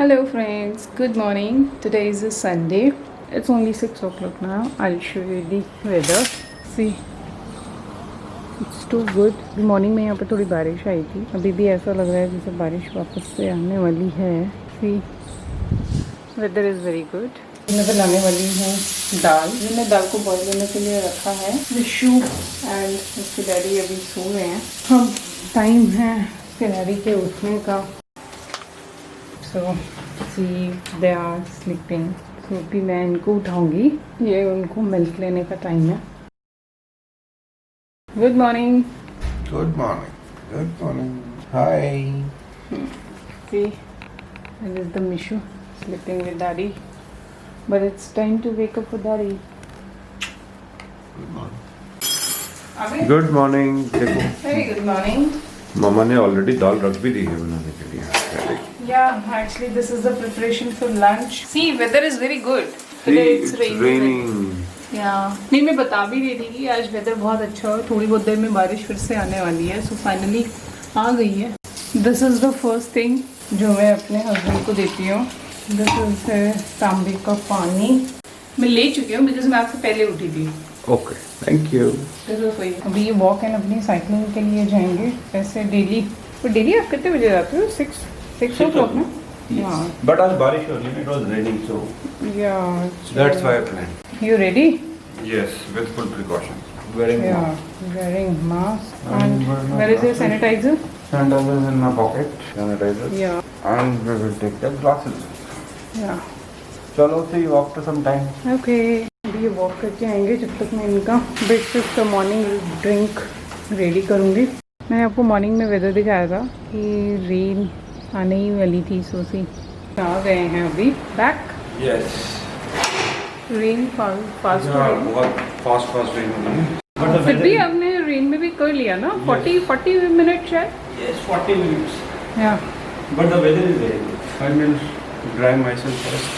Hello friends, good morning. Today is a Sunday. It's only 6 o'clock now. I'll show you the weather. See, it's too good. Morning में यहाँ पे थोड़ी बारिश आई थी. अभी भी ऐसा लग रहा है जैसे बारिश वापस से आने वाली है. See, weather is very good. मैं बनाने वाली हूँ दाल. मैंने दाल को बॉईल करने के लिए रखा है. विशु एंड उसके डैडी अभी सो रहे हैं. हम टाइम है उसके डैडी के उठने का. So, see, they are sleeping. So, अभी मैं इनको उठाऊंगी. ये उनको मिल्क लेने का टाइम है. Good morning. Good morning. Good morning. Hi. See, this is the Mishu sleeping with Daddy. But it's time to wake up for Daddy. Good morning. अभी? Good morning. देखो Very good morning. मामा ने already दाल रख भी दी है बनाने के लिए. Yeah, actually this is the preparation for lunch. See, weather is very good. Today it's raining. Yeah. नहीं, मैं बता भी रही थी कि आज वेदर बहुत अच्छा है. थोड़ी बहुत देर में बारिश फिर से आने वाली है. सो फाइनली आ गई है. This is the first thing जो मैं अपने हस्बैंड को देती हूँ. दिस इज तांबे का पानी. मैं ले चुकी हूँ बिकॉज मैं आपसे पहले उठी थी. Okay, thank you. अभी ये वॉक एंड अपनी साइकिलिंग के लिए जाएंगे. ऐसे डेली. तो डेली आप कितने बजे जाते हो? 6 o'clock ना? Yeah. But आज बारिश हो रही है. It was raining, so Yeah. that's why I planned. You ready? Yes, with full precaution. Wearing Yeah. mask. Wearing mask. And And wearing my where is your glasses. sanitizer? Sanitizer is in my pocket. Sanitizer. Yeah. And we will take the glasses. Yeah. चलो see you after some time. Okay. अभी ये walk करके आएंगे. जब तक मैं इनका breakfast का मॉर्निंग ड्रिंक रेडी करूँगी. मैंने आपको मॉर्निंग में वेदर दिखाया था कि रेन आने ही वाली थी. सोची आ गए हैं अभी बैक. Yes. रेन फास्ट बहुत फास्ट रेन हो रही है. फिर भी हमने रेन में भी कर लिया ना. 40 मिनट शायद. Yes, 40 minutes. Yeah. But the weather is very good. I will dry myself first.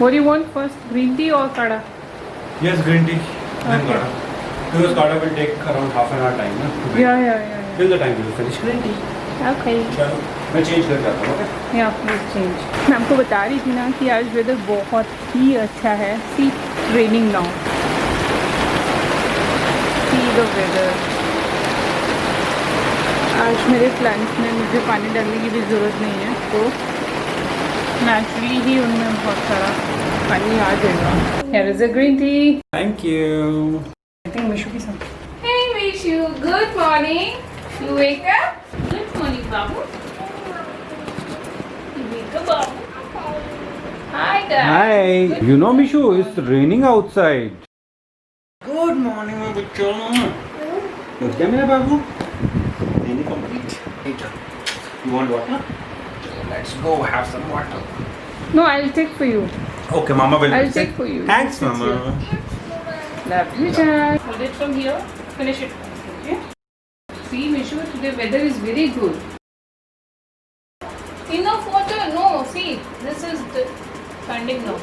What do you want first? Green tea or kada? Yes, green tea. Then Okay. kada. Because kada will take around half an hour time, na? to make. Yeah. Till the time we will finish green tea. Okay. चलो, मैं change करके आता हूँ, okay? Yeah, please change. मैं आपको बता रही थी ना कि आज वेदर बहुत ही अच्छा है. See, raining now. See the weather. आज मेरे प्लांट्स में मुझे पानी डालने की भी ज़रूरत नहीं है. तो नेचुरली ही उनमें बहुत सारा पानी आ जाएगा. Here is a green tea. Thank you. I think Mishu की सब. Hey Mishu, good morning. You wake up? Good morning, Babu. You wake up, Babu. Hi, Dad. Hi. You know, Mishu, it's raining outside. Good morning, my bachcho. Look, क्या मेरा बाबू? Raining complete. You want water? Let's go have some water. No, I'll take for you. Okay, Mama will. I'll take for you. Thanks, It's Mama. here. Love you, Dad. Hold it from here. Finish it. Okay. See, Mishu, today weather is very good. Enough water? No. See, this is the standing now.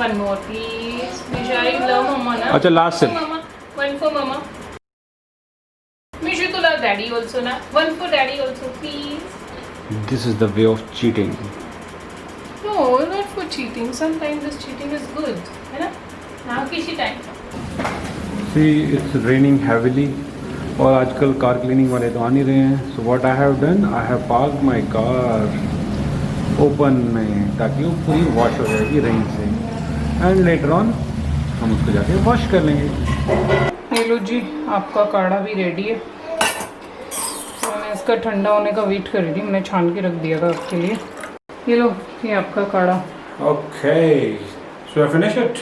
One more, please. Mishu, I love Mama na. अच्छा, last sip. Mama. One for Mama. Mishu, to love Daddy also na. One for Daddy also, please. This is the way of cheating. No, not for cheating. Sometimes this cheating is good. है ना? Now किसी time. See, it's raining heavily. और आजकल car cleaning वाले तो आ नहीं रहे हैं. So what I have done, I have parked my car open में ताकि वो पूरी वॉश हो जाएगी रेन से. And later on हम उसको जाके वॉश कर लेंगे. ये लो जी, आपका काढ़ा भी रेडी है. तो मैंने इसका ठंडा होने का वेट कर रही थी. मैंने छान के रख दिया था आपके लिए. ये लो, ये आपका काढ़ा. Okay, so I finish it.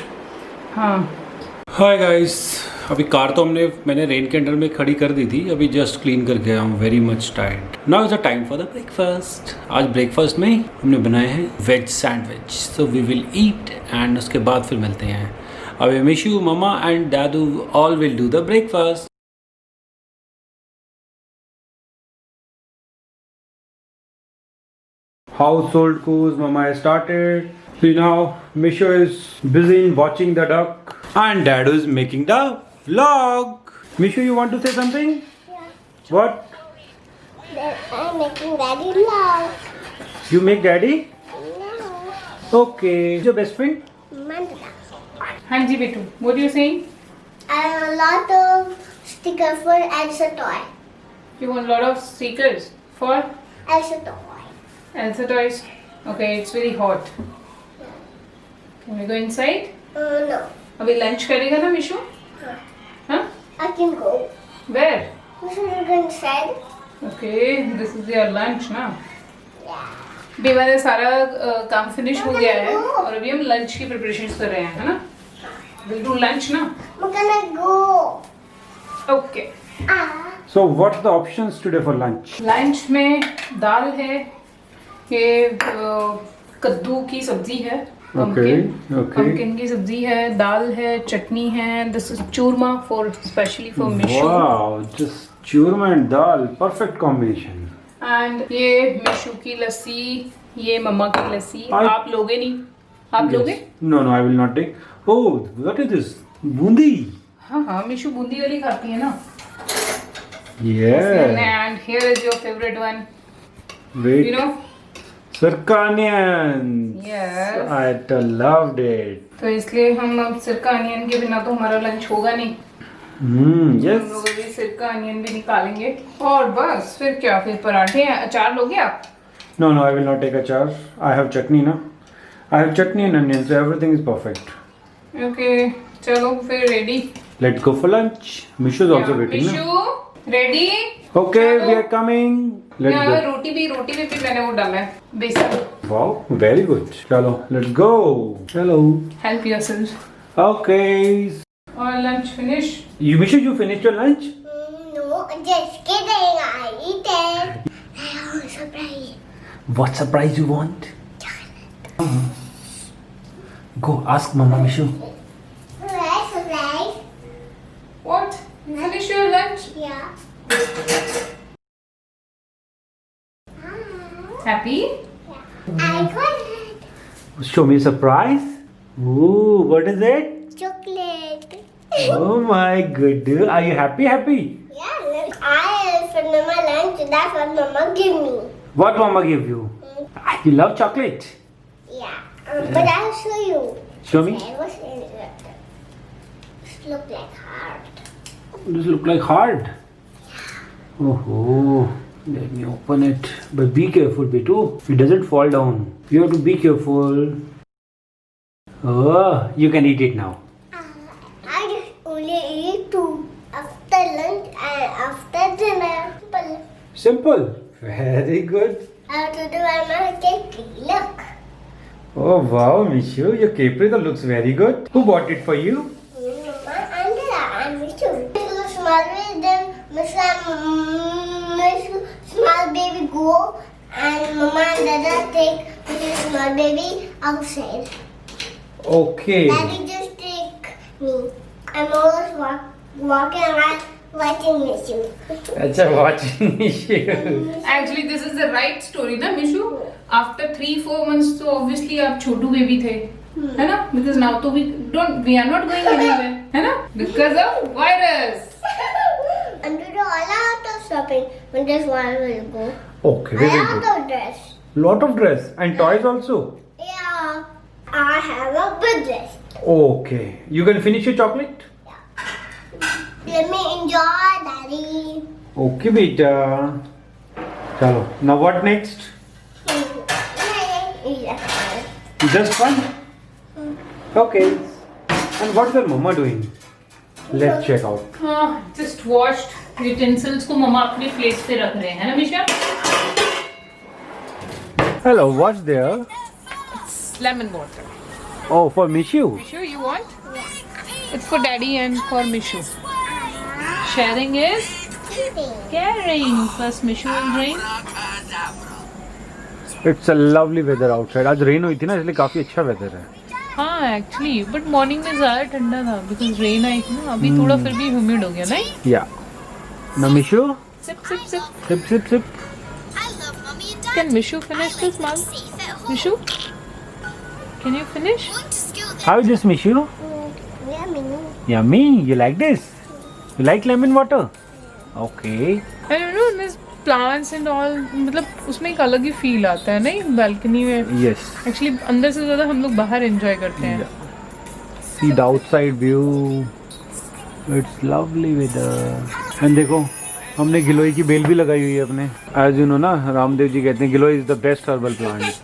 हाँ. हाय गाइस, अभी कार तो मैंने रेन के अंडर में खड़ी कर दी थी. अभी जस्ट क्लीन करके आया हूँ. Very much tired. Now is a time for the breakfast. आज ब्रेकफास्ट में हमने बनाए हैं veg sandwich. So we will eat and उसके बाद फिर मिलते हैं. अभी मिशू, ममा एंड दादू all will do the breakfast. Household chores, Mama has started. See now, Mishu is busy in watching the duck. And Dad is making the vlog. Mishu, you want to say something? Yeah. What? That I'm making Daddy vlog. You make daddy? No. Okay. Who's your best friend? Mandala. हाँ जी बेटू, what are you saying? I have a lot of stickers for Elsa toy. You want a lot of stickers for Elsa toy. Elsa toys? Okay, it's very hot. Can we go inside? No. अभी lunch करेगा ना मिशु? हाँ? I can go. Where? We should go inside. Okay, this is your lunch ना? Yeah. अभी हमारा सारा काम finish हो गया है और अभी हम लंच की प्रिपरेशन कर रहे हैं, है ना? We'll do lunch ना? We're gonna go. Okay. Ah. So what's the options today for lunch? Lunch में दाल है, ये कद्दू की सब्जी है, pumpkin की सब्जी है, दाल है, चटनी है. This is churma for specially for Mishu. Wow, just churma and dal, perfect combination. And ये मिशु की लस्सी, ये मम्मा की लस्सी. I- आप लोगे नहीं? आप लोगे? No, I will not take. Oh, what is this? Bundi. हाँ हाँ, मिशु बूंदी वाली खाती है ना. Yeah. And here is your favorite one. Wait. You know? Sirkanian. Yes. I loved it. तो इसलिए हम अब सिरका अनियन के बिना तो हमारा लंच होगा नहीं. हम Yes. लोग अभी सिरका अनियन भी निकालेंगे और बस फिर क्या, फिर पराठे. अचार लोगे आप? No, I will not take achar. I have chutney now. I have chutney and onion, so everything is perfect. Okay, चलो फिर ready. Let's go for lunch. Mishu is also waiting. Na? Mishu ready? Okay, चलो. we are coming. Let's go. रोटी भी मैंने वो डाला है, बेसन. Wow, very good. Chalo, let's go. Hello. Help yourself. Okay. और lunch finish. Mishu, you finished your lunch? No, just kidding. I eat it. I have a surprise. What surprise you want? Go ask Mama Mishu. Surprise. What? Finish your lunch? Yeah. Happy? I got it. Show me a surprise. Ooh, what is it? Chocolate. Oh my goodness. Are you happy? Yeah, look, I for my lunch. That's what Mama give me. What Mama gave you? You love chocolate. Yeah. But I'll show you. Show me. Okay, what's in it? This look like heart. This look like hard. Oh, let me open it. But be careful, Bitu. It doesn't fall down. You have to be careful. Oh, you can eat it now. I just only eat two after lunch and after dinner. But Simple. Very good. I have to do another cake. Look. Oh wow, Mishu, your caprese looks very good. Who bought it for you? Mama and Dada and Mishu. Mishu small baby, then Mishu small baby go and Mama and Dada take Mishu small baby outside. Okay. Daddy just take me. I'm always walking around watching Mishu. Acha, watching Mishu. Actually, this is the right story, ना Mishu? After 3-4 months, तो obviously आप छोटू baby थे, है ना? Because now तो we are not going anywhere, है ना? Because of virus. And do a lot of shopping when this one will go. Okay, A very lot good. of dress. Lot of dress and toys also. Yeah. I have a big dress. Okay, you can finish your chocolate. Let me enjoy, Daddy. Okay, beta. Chalo. Now what next? Just one. Okay. And what's your mama doing? Let's check out. हाँ, just washed utensils को मम्मा अपने plate पे रख रहे हैं, है ना मिशा? Hello, what's there? Lemon water. Oh, for Mishu. Mishu, you want? It's for daddy and for Mishu. Sharing is caring. First Mishu will drink. It's a lovely weather outside. आज rain हुई थी ना, इसलिए काफी अच्छा वेदर है. हाँ actually but morning में ज़्यादा ठंडा था बिकॉज रेन आई थी ना. अभी थोड़ा फिर भी ह्यूमिड हो गया नहीं. Yeah. Now Mishu, sip sip sip. sip, sip, sip. I love Mummy and Dad. Can Mishu finish this, Mom? Safe at home. Mishu, can you finish? Going to school then. How is this, Mishu? Yummy. Yummy. You like this? You like lemon water? Okay. And you know this plants and all, मतलब उसमें एक अलग ही feel आता है नहीं balcony में. Yes. Actually अंदर से ज़्यादा हम लोग बाहर एंजॉय करते हैं. See the outside view. It's lovely weather. And देखो हमने गिलोय की बेल भी लगाई हुई है अपने. As you know ना, रामदेव जी कहते हैं गिलोय is the best herbal plant.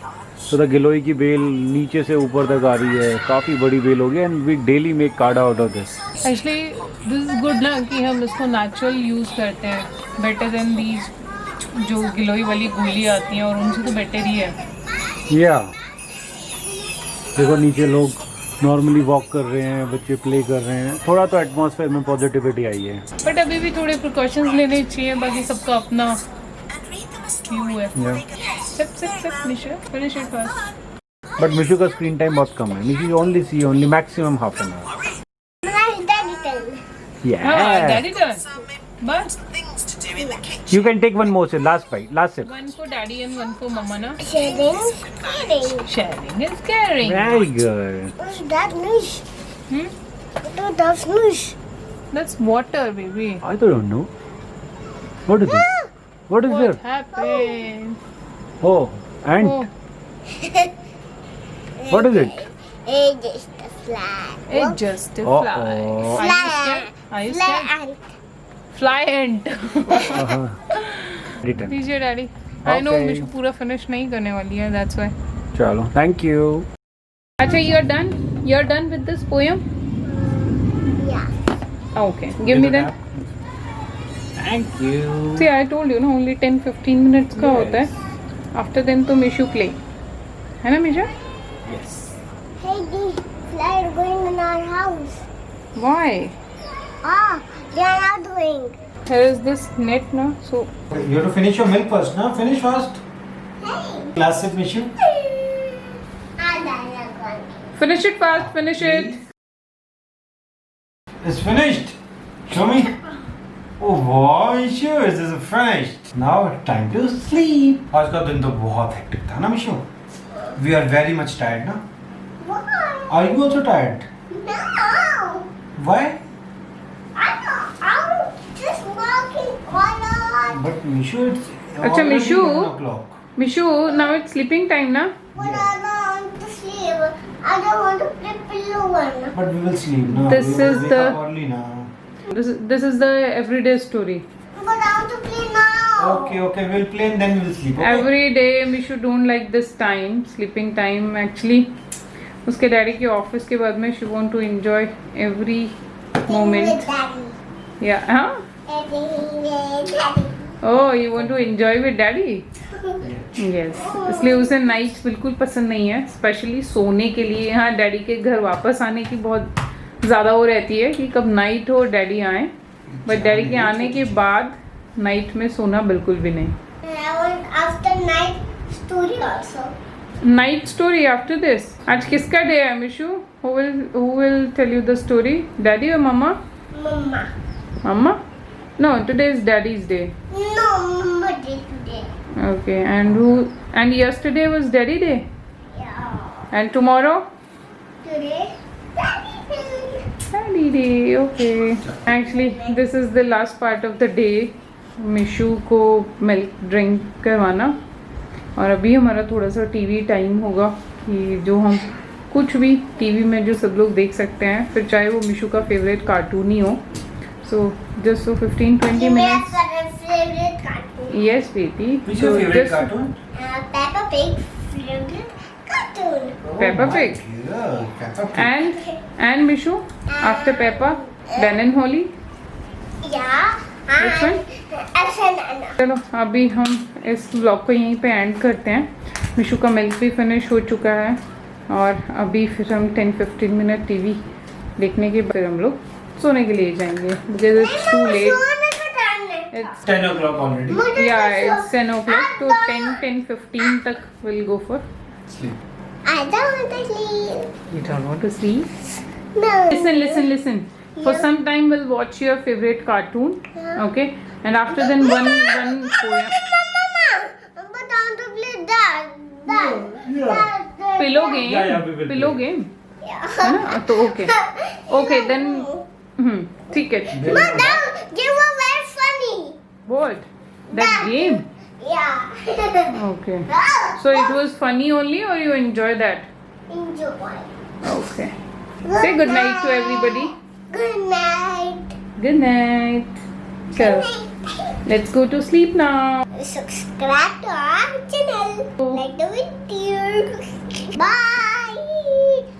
तो द गिलोय की बेल नीचे से ऊपर तक आ रही है. काफ़ी बड़ी बेल हो गई. एंड वी डेली मेक काढ़ा out of this. Actually this is good ना कि हम इसको नेचुरल यूज़ करते हैं, बेटर देन दीज जो गिलोई वाली गोली आती हैं, और उनसे तो बेटर ही है. या देखो नीचे लोग नॉर्मली वॉक कर रहे हैं, बच्चे प्ले कर रहे हैं. थोड़ा तो एटमॉस्फेयर में पॉजिटिविटी आई है. बट अभी भी थोड़े प्रिकॉशंस लेने चाहिए. बाकी सबका अपना व्यू है. Sip sip sip Nisha, finish it first. But Mishu का स्क्रीन टाइम बहुत कम है. Mishu only see only maximum half an hour. Daddy turn. Yeah. Daddy turn. बस You can take one more sip. Last bite. Last sip. One for daddy and one for mamma ना. Sharing, caring. Sharing is caring. Very good. What's that news? Hmm? That's news. That's water, baby. I don't know. What is it? What is What there? happened? Oh, ant. Oh, What is it? It's just a fly. it's just a fly. Uh-oh. Are you scared? Are you Fly scared? ant. Fly ant. Return. दीजिए daddy. I know Okay. Mishu पूरा finish नहीं करने वाली है. That's why. चलो. Thank you. अच्छा, you're done. You're done with this poem. Yeah. Okay. Give me that. Thank you. See, I told you ना, only 10-15 minutes का होता है. After then तो मिशु play. है ना मिशा? Yes. Hey, the fly are going in our house. Why? Ah, they are not doing. Here is this net now. So You have to finish your milk first, no? Finish fast. Hey. Class with Mishu. And I am going. finish it fast. Finish it. It's finished. Show me. Oh wow, Mishu, this is finished. Now time to sleep. आज का दिन तो बहुत hectic था ना Mishu? We are very much tired, ना? Why? Are you also tired? No. Why? I'm just walking on. But Mishu, it's अच्छा, already Mishu. 11 o'clock. Mishu, now it's sleeping time ना. But I don't want to sleep. I don't want to play pillow one. But we will sleep, no? This we will is wake the- up early now. This is the everyday story. But I want to play now. Okay, we'll play and then we will sleep. Okay? Every day Mishu don't like this time, sleeping time. Actually, उसके daddy के office के बाद में she want to enjoy every moment. With daddy. Yeah, हाँ? Everything with daddy. Oh, you want to enjoy with daddy? Yes. इसलिए उसे nights बिल्कुल पसंद नहीं है, स्पेशली सोने के लिए. यहाँ डैडी के घर वापस आने की बहुत ज़्यादा वो रहती है कि कब नाइट हो डैडी आए. बट डैडी के आने के बाद नाइट में सोना बिल्कुल भी नहीं. And I want after night story also. Night story after this. आज किसका डे है Mishu? Who will tell you the story? Daddy or mama? Mama. Mama? No, today is daddy's day. No, Mama did today. Okay, and yesterday was daddy day? Yeah. And tomorrow? Today, daddy day. Daddy day, okay. Actually, this is the last part of the day. Mishu को milk drink करवाना. और अभी हमारा थोड़ा सा TV time होगा कि जो हम कुछ भी टीवी में जो सब लोग देख सकते हैं, फिर चाहे वो मिशु का फेवरेट कार्टून ही हो. सो जस्ट 15-20 मेरा minutes. favorite cartoon. Yes, baby. Which is your So favorite just- cartoon? Peppa Pig favorite cartoon. Peppa my Pig. God, Peppa Pig. And Mishu, after Peppa, Ben and Holly. Yeah. Which one? Banana. चलो अभी हम इस vlog को यहीं पे and करते हैं. मिशु का मिल्क भी फिनिश हो चुका है और अभी फिर हम 10-15 मिनट टीवी देखने के बाद फिर हम लोग सोने के लिए जाएंगे. Because it's too late. सोने का टाइम है. इट्स 10 o'clock already. मुझे या तो इट्स 10 o'clock. तो 10-15 तक will go for. Sleep. I don't want to sleep. You don't want to sleep? No. Listen. For some time we'll watch your favorite cartoon. Okay? And after then one poem. Mama, but I want to play that. Pillow game. Yeah, we will Pillow play. game. Yeah. है ना? तो okay then. ठीक है. But that, they were very funny. What? That game? Yeah. Okay. So it was funny only, or you enjoy that? Enjoy. Okay. Say good night to everybody. Good night. Good night. So, let's go to sleep now. Subscribe to our channel. Like the video. Bye.